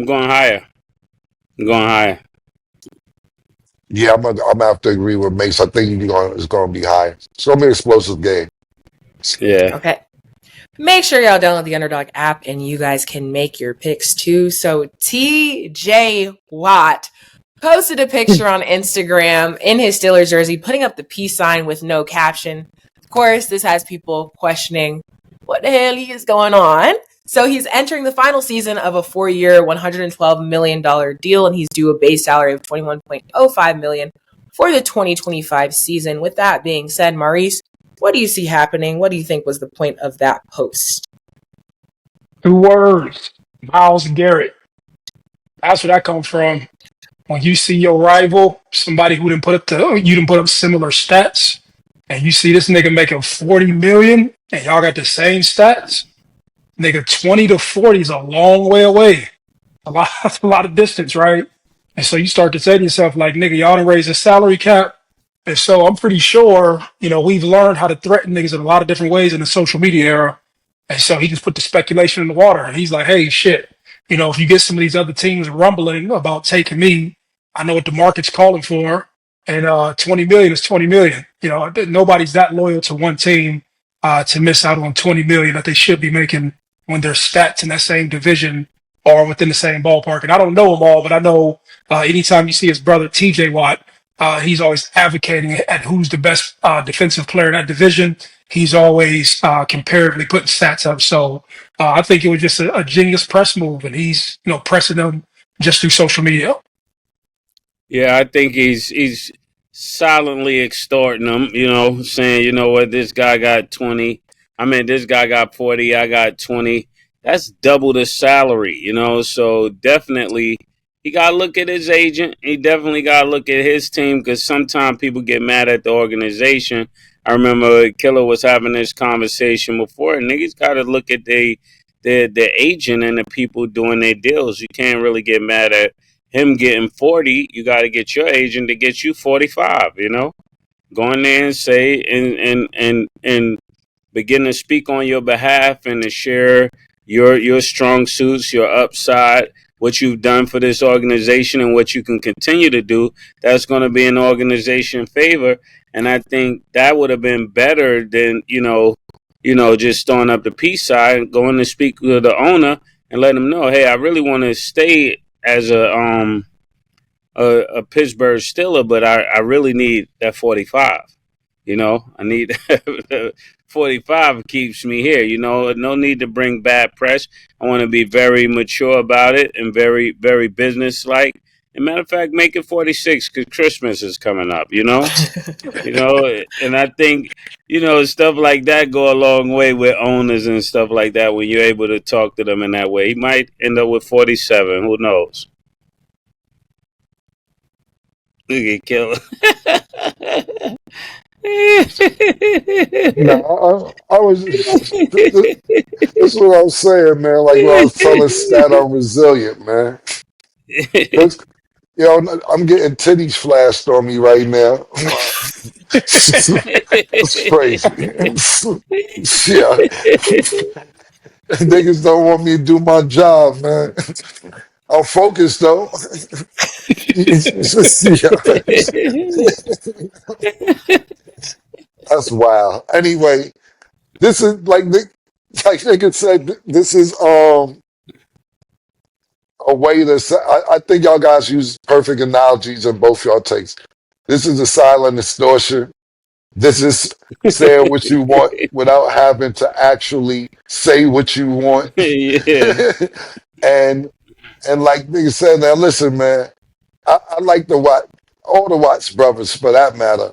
going higher. Yeah, I'm gonna have to agree with Mase. I think it's going to be high. It's going to be an explosive game. Yeah. Okay. Make sure y'all download the Underdog app and you guys can make your picks too. So TJ Watt posted a picture on Instagram in his Steelers jersey, putting up the peace sign with no caption. Of course, this has people questioning what the hell is going on. So he's entering the final season of a 4-year, $112 million deal, and he's due a base salary of $21.05 million for the 2025 season. With that being said, Maurice, what do you see happening? What do you think was the point of that post? 2 words. Myles Garrett. That's where that comes from. When you see your rival, somebody who didn't put up similar stats, and you see this nigga making $40 million, and y'all got the same stats, nigga, 20 to 40 is a long way away. a lot, a lot of distance, right? And so you start to say to yourself, like, nigga, y'all done raise the salary cap. And so I'm pretty sure, we've learned how to threaten niggas in a lot of different ways in the social media era. And so he just put the speculation in the water. And he's like, hey, shit, if you get some of these other teams rumbling about taking me, I know what the market's calling for. And 20 million is 20 million. Nobody's that loyal to one team to miss out on 20 million that they should be making when their stats in that same division are within the same ballpark. And I don't know them all, but I know anytime you see his brother TJ Watt, he's always advocating at who's the best defensive player in that division. He's always comparatively putting stats up. So I think it was just a genius press move, and he's pressing them just through social media. Yeah, I think he's silently extorting them, saying, you know what, this guy got 20. I mean, this guy got 40, I got 20. That's double the salary, so definitely he got to look at his agent. He definitely got to look at his team, because sometimes people get mad at the organization. I remember Killer was having this conversation before, and niggas got to look at the agent and the people doing their deals. You can't really get mad at him getting 40. You got to get your agent to get you 45, Go in there and say and begin to speak on your behalf and to share your strong suits, your upside, what you've done for this organization and what you can continue to do. That's going to be an organization favor. And I think that would have been better than, just throwing up the peace side, going to speak with the owner and let him know, hey, I really want to stay as a Pittsburgh Steeler, but I really need that 45. I need 45 keeps me here. No need to bring bad press. I want to be very mature about it and very, very business-like. As a matter of fact, make it 46 because Christmas is coming up, and I think, stuff like that go a long way with owners and stuff like that when you're able to talk to them in that way. He might end up with 47. Who knows? Look at Killer. No, I was. This is what I was saying, man. Like when I was telling Stat, I'm resilient, man. I'm getting titties flashed on me right now. It's crazy. Yeah, niggas don't want me to do my job, man. I'm focused though. That's wild. Anyway, this is like nigga said. This is a way to say. I think y'all guys use perfect analogies in both y'all takes. This is a silent extortion. This is saying what you want without having to actually say what you want. Yeah. and like nigga said, now listen, man. I like to watch all the Watts brothers for that matter.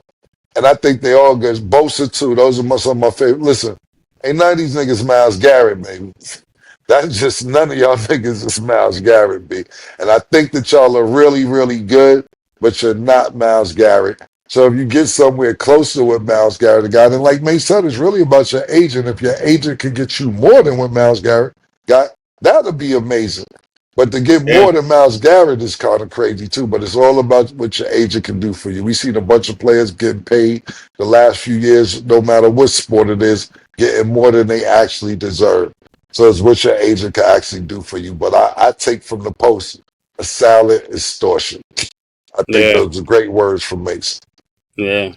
And I think they all good. Bosa too. Those are some of my favorite. Listen, ain't none of these niggas Myles Garrett, baby. That's just none of y'all niggas is Myles Garrett, B. And I think that y'all are really, really good, but you're not Myles Garrett. So if you get somewhere closer with Myles Garrett, a guy, then like Mase said, it's really about your agent. If your agent can get you more than what Myles Garrett got, that'll be amazing. But to get more than Myles Garrett is kind of crazy too. But it's all about what your agent can do for you. We've seen a bunch of players getting paid the last few years, no matter what sport it is, getting more than they actually deserve. So it's what your agent can actually do for you. But I take from the post a silent extortion. I think those are great words from Mase. Yeah.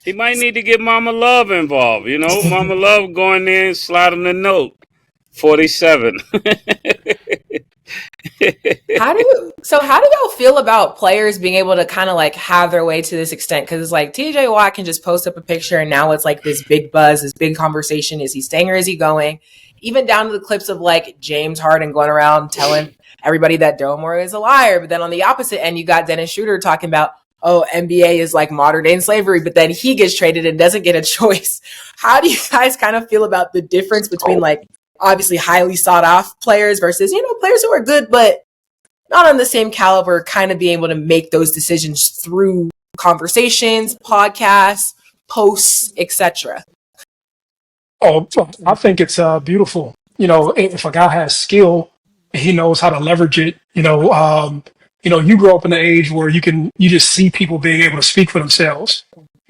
He might need to get Mama Love involved, Mama Love going there and slide him the note. 47. How do y'all feel about players being able to kind of like have their way to this extent? Because it's like TJ Watt can just post up a picture and now it's like this big buzz, this big conversation. Is he staying or is he going? Even down to the clips of like James Harden going around telling everybody that Daryl Morey is a liar. But then on the opposite end, you got Dennis Schroeder talking about, oh, NBA is like modern day slavery, but then he gets traded and doesn't get a choice. How do you guys kind of feel about the difference between like obviously highly sought off players versus, players who are good, but not on the same caliber, kind of being able to make those decisions through conversations, podcasts, posts, etc.? Oh, I think it's beautiful. If a guy has skill, he knows how to leverage it, You grow up in an age where you just see people being able to speak for themselves.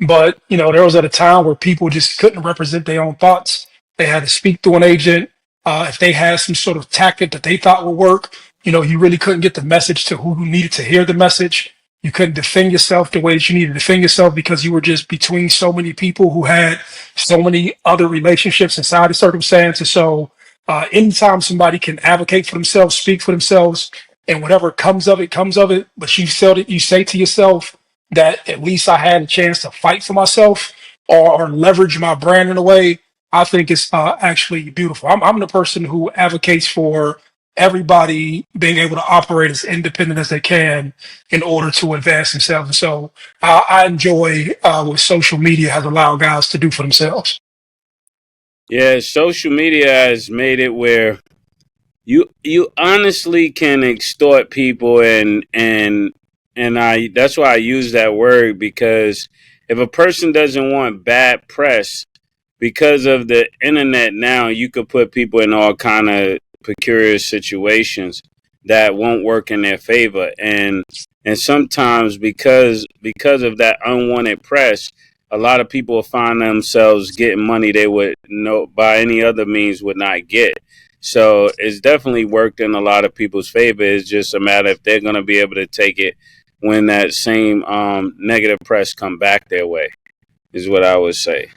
But, there was at a time where people just couldn't represent their own thoughts. They had to speak through an agent. If they had some sort of tactic that they thought would work, you really couldn't get the message to who needed to hear the message. You couldn't defend yourself the way that you needed to defend yourself because you were just between so many people who had so many other relationships inside the circumstances. So, anytime somebody can advocate for themselves, speak for themselves, and whatever comes of it, comes of it. But you say to yourself that at least I had a chance to fight for myself or leverage my brand in a way. I think it's actually beautiful. I'm the person who advocates for everybody being able to operate as independent as they can in order to advance themselves. And so I enjoy what social media has allowed guys to do for themselves. Yeah, social media has made it where you honestly can extort people and I that's why I use that word, because if a person doesn't want bad press because of the internet now, you could put people in all kind of peculiar situations that won't work in their favor, and sometimes because of that unwanted press, a lot of people find themselves getting money they would no by any other means would not get. So it's definitely worked in a lot of people's favor. It's just a matter if they're going to be able to take it when that same negative press come back their way, is what I would say.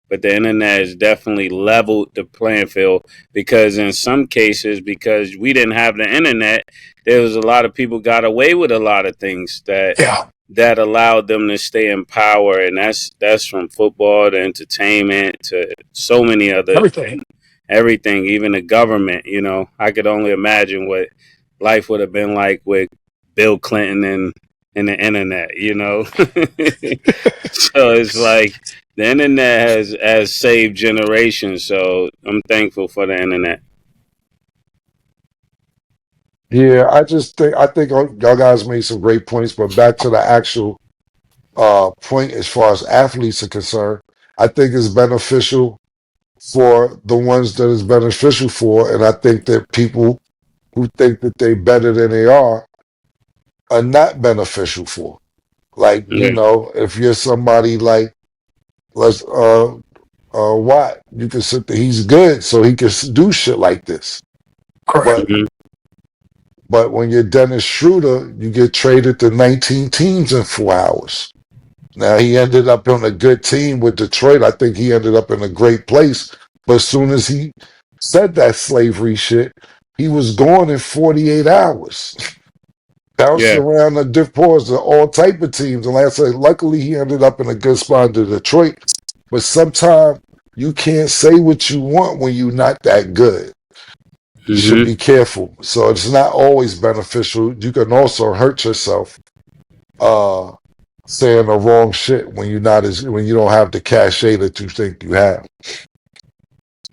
But the internet has definitely leveled the playing field, because in some cases, because we didn't have the internet, there was a lot of people got away with a lot of things that allowed them to stay in power. And that's from football to entertainment to so many other everything, even the government. I could only imagine what life would have been like with Bill Clinton and the internet, So it's like the internet has saved generations. So I'm thankful for the internet. Yeah, I think y'all guys made some great points, but back to the actual point as far as athletes are concerned, I think it's beneficial for the ones that it's beneficial for, and I think that people who think that they're better than they are not beneficial for. Like, Yeah. if you're somebody like let's Watt, you can sit there, he's good, so he can do shit like this. Correct. But Mhm. but when you're Dennis Schroeder, you get traded to 19 teams in 4 hours. Now he ended up on a good team with Detroit. I think he ended up in a great place. But as soon as he said that slavery shit, he was gone in 48 hours. Bounced Yeah. around the diff pause to all type of teams. And like I said, luckily he ended up in a good spot to Detroit. But sometimes you can't say what you want when you're not that good. You should hmm be careful. So it's not always beneficial. You can also hurt yourself saying the wrong shit when when you don't have the cachet that you think you have.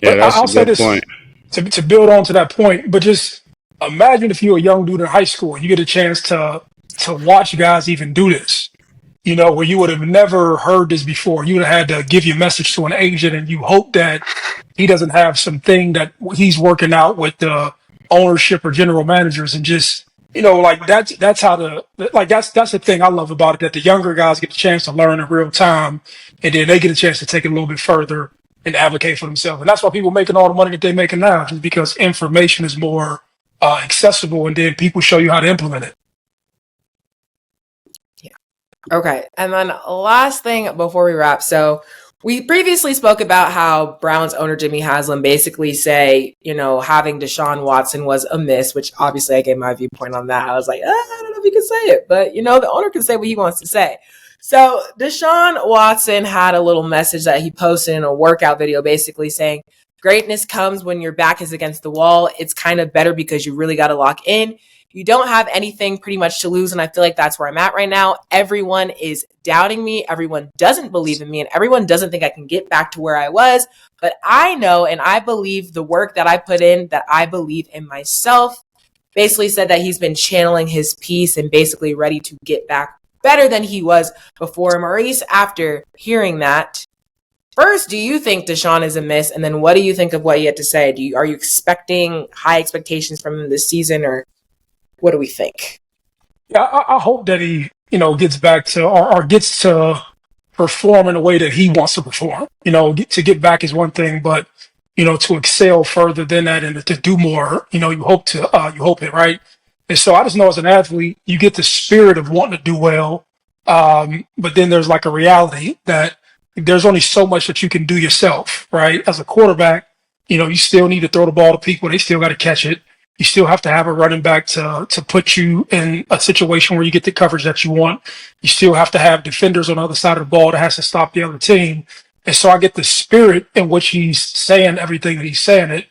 Yeah, But that's I'll a say good this point. to build on to that point, but just imagine if you're a young dude in high school and you get a chance to watch guys even do this, where you would have never heard this before. You would have had to give your message to an agent and you hope that he doesn't have something that he's working out with the ownership or general managers and just, like that's how that's the thing I love about it, that the younger guys get a chance to learn in real time and then they get a chance to take it a little bit further and advocate for themselves. And that's why people making all the money that they're making now, just because information is more accessible and then people show you how to implement it. Okay. And then last thing before we wrap. So we previously spoke about how Browns owner Jimmy Haslam basically say, having Deshaun Watson was a miss, which obviously I gave my viewpoint on that. I was like, I don't know if you can say it, but the owner can say what he wants to say. So Deshaun Watson had a little message that he posted in a workout video, basically saying, greatness comes when your back is against the wall. It's kind of better because you really got to lock in. You don't have anything pretty much to lose. And I feel like that's where I'm at right now. Everyone is doubting me. Everyone doesn't believe in me. And everyone doesn't think I can get back to where I was. But I know and I believe the work that I put in, that I believe in myself. Basically said that he's been channeling his peace and basically ready to get back better than he was before. Maurice, after hearing that, first, do you think Deshaun is a miss? And then what do you think of what he had to say? Are you expecting high expectations from him this season, or What do we think? Yeah, I hope that he, gets back to or gets to perform in a way that he wants to perform. To get back is one thing, but to excel further than that and to do more, you hope it, right? And so I just know as an athlete, you get the spirit of wanting to do well, but then there's like a reality that there's only so much that you can do yourself, right? As a quarterback, you still need to throw the ball to people; they still got to catch it. You still have to have a running back to put you in a situation where you get the coverage that you want. You still have to have defenders on the other side of the ball that has to stop the other team. And so I get the spirit in which he's saying everything that he's saying it.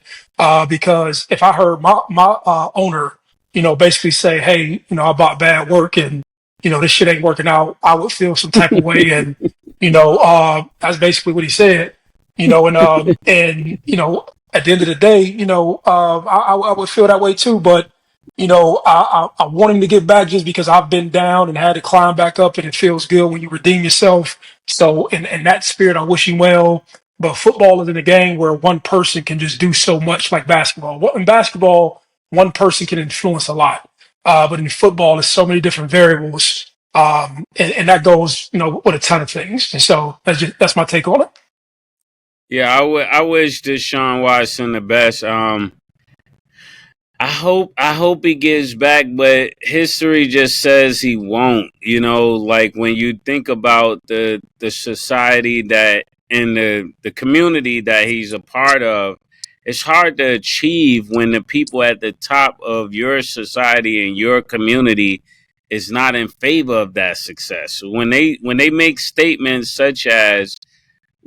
Because if I heard my owner, basically say, "Hey, I bought bad work and this shit ain't working out," I would feel some type of way. And that's basically what he said. At the end of the day, I would feel that way too. But I want him to get back just because I've been down and had to climb back up, and it feels good when you redeem yourself. So, in that spirit, I wish him well. But football is in a game where one person can just do so much, like basketball. In basketball, one person can influence a lot. But in football, there's so many different variables, and that goes, with a ton of things. And so that's my take on it. Yeah, I wish Deshaun Watson the best. I hope he gets back, but history just says he won't. Like when you think about the society that and the community that he's a part of, it's hard to achieve when the people at the top of your society and your community is not in favor of that success. When they make statements such as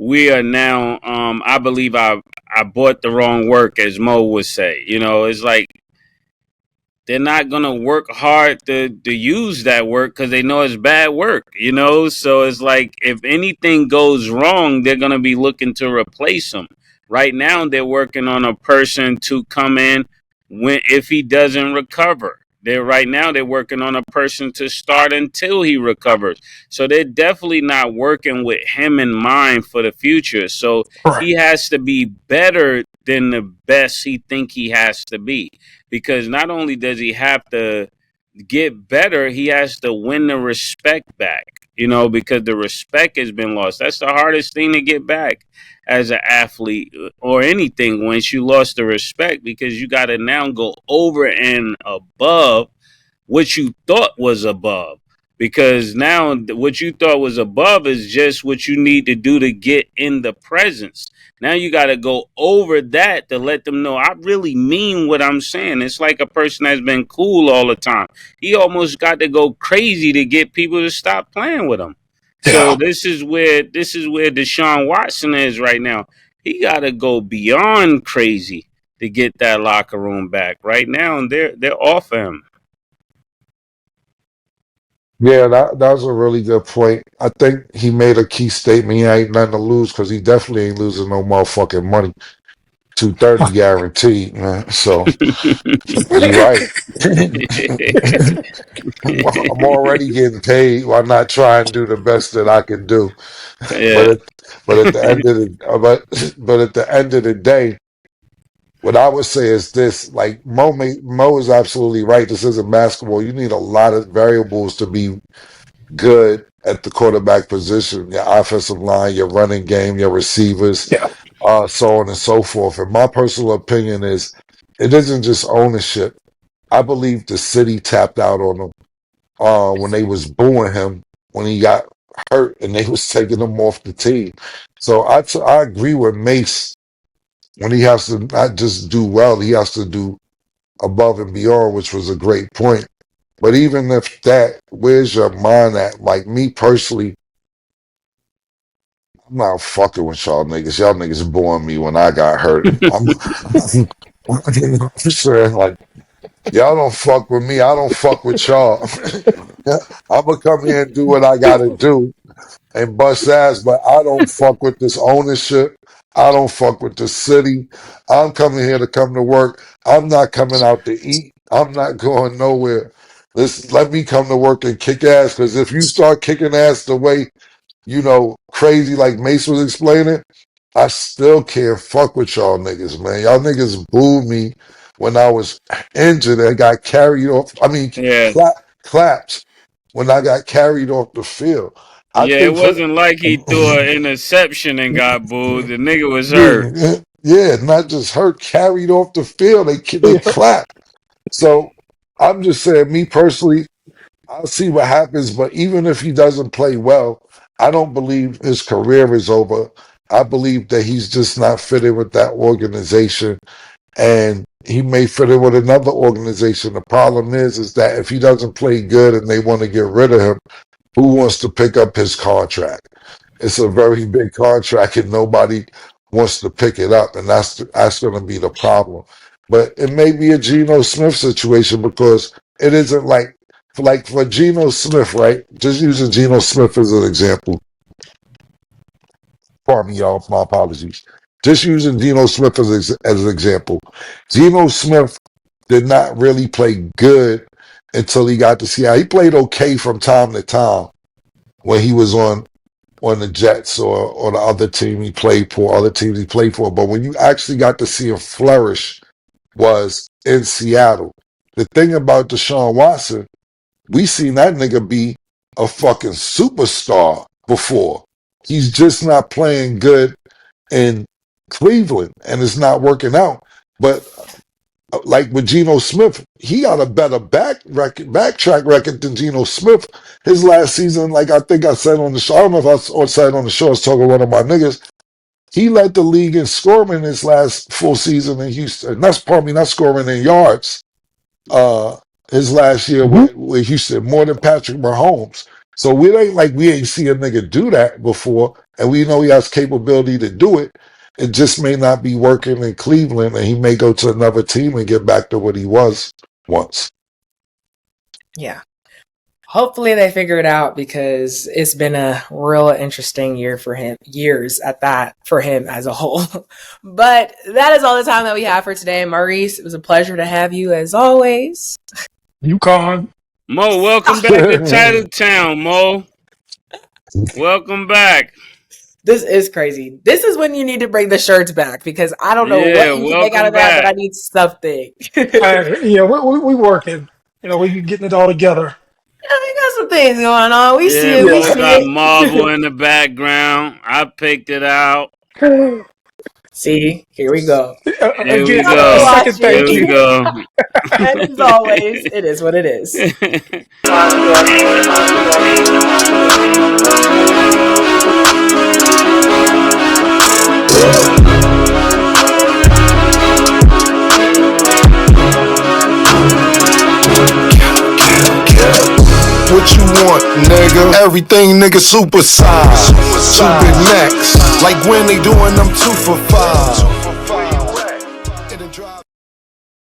we are now I believe I bought the wrong work, as Mo would say. It's like they're not gonna work hard to use that work because they know it's bad work, so it's like if anything goes wrong, they're gonna be looking to replace them. Right now they're working on a person to come in if he doesn't recover. They're working on a person to start until he recovers. So they're definitely not working with him in mind for the future. So Correct. he has to be better than the best he think he has to be. Because not only does he have to get better, he has to win the respect back, because the respect has been lost. That's the hardest thing to get back as an athlete or anything once you lost the respect, because you got to now go over and above what you thought was above. Because now what you thought was above is just what you need to do to get in the presence. Now you got to go over that to let them know I really mean what I'm saying. It's like a person that's been cool all the time. He almost got to go crazy to get people to stop playing with him. Yeah. So this is where Deshaun Watson is right now. He got to go beyond crazy to get that locker room back. Right now, they're off him. Yeah, that was a really good point. I think he made a key statement. He ain't nothing to lose because he definitely ain't losing no motherfucking money. 230 guaranteed, man. So he right. I'm already getting paid. Why not try and do the best that I can do? Yeah. But at the end of but at the end of the day, what I would say is this: like Mo is absolutely right. This isn't basketball. You need a lot of variables to be good at the quarterback position. Your offensive line, your running game, your receivers, Yeah. so on and so forth. And my personal opinion is, it isn't just ownership. I believe the city tapped out on him when they was booing him when he got hurt and they was taking him off the team. So I agree with Mase. When he has to not just do well, he has to do above and beyond, which was a great point. But even if that, where's your mind at? Like me personally, I'm not fucking with y'all niggas. Y'all niggas booing me when I got hurt. I'm saying, like, y'all don't fuck with me. I don't fuck with y'all. I'm gonna come here and do what I gotta do and bust ass, but I don't fuck with this ownership. I don't fuck with the city. I'm coming here to come to work. I'm not coming out to eat. I'm not going nowhere. Let me come to work and kick ass, because if you start kicking ass the way, crazy like Mace was explaining, I still can't fuck with y'all niggas, man. Y'all niggas boo me when I was injured and got carried off. I mean, Yeah. claps when I got carried off the field. I Yeah, it think for wasn't like he threw an interception and got booed. The nigga was hurt. yeah, not just hurt, carried off the field. They clapped. So I'm just saying, me personally, I'll see what happens. But even if he doesn't play well, I don't believe his career is over. I believe that he's just not fitting with that organization, and he may fit in with another organization. The problem is that if he doesn't play good and they want to get rid of him, who wants to pick up his contract? It's a very big contract, and nobody wants to pick it up, and that's going to be the problem. But it may be a Geno Smith situation, because it isn't like for Geno Smith, right? Just using Geno Smith as an example. Pardon me, y'all. My apologies. Just using Geno Smith as an example. Geno Smith did not really play good until he got to Seattle. He played okay from time to time when he was on the Jets or the other team he played for, other teams he played for. But when you actually got to see him flourish was in Seattle. The thing about Deshaun Watson, we seen that nigga be a fucking superstar before. He's just not playing good in Cleveland, and it's not working out. But like with Geno Smith, he got a better backtrack record than Geno Smith. His last season, like I think I said on the show, I don't know if I said on the show, I was talking to one of my niggas. He led the league in scoring his last full season in Houston. Not scoring in yards. His last year with Houston, more than Patrick Mahomes. So we ain't see a nigga do that before, and we know he has capability to do it. It just may not be working in Cleveland, and he may go to another team and get back to what he was once. Yeah. Hopefully they figure it out, because it's been a real interesting year for him, years at that, for him as a whole. But that is all the time that we have for today. Maurice, it was a pleasure to have you as always. UCONN. Mo, welcome back to Title Town, Mo. Welcome back. This is crazy. This is when you need to bring the shirts back, because I don't know what you can make out of that, but I need something. Yeah, we working. We getting it all together. Yeah, we got some things going on. We see it. Mo got Marvel in the background. I picked it out. See, here we go. Here we go. Here we go. And as always, it is what it is. What you want, nigga? Everything, nigga, super size. Super next. Like when they doing them 2 for $5.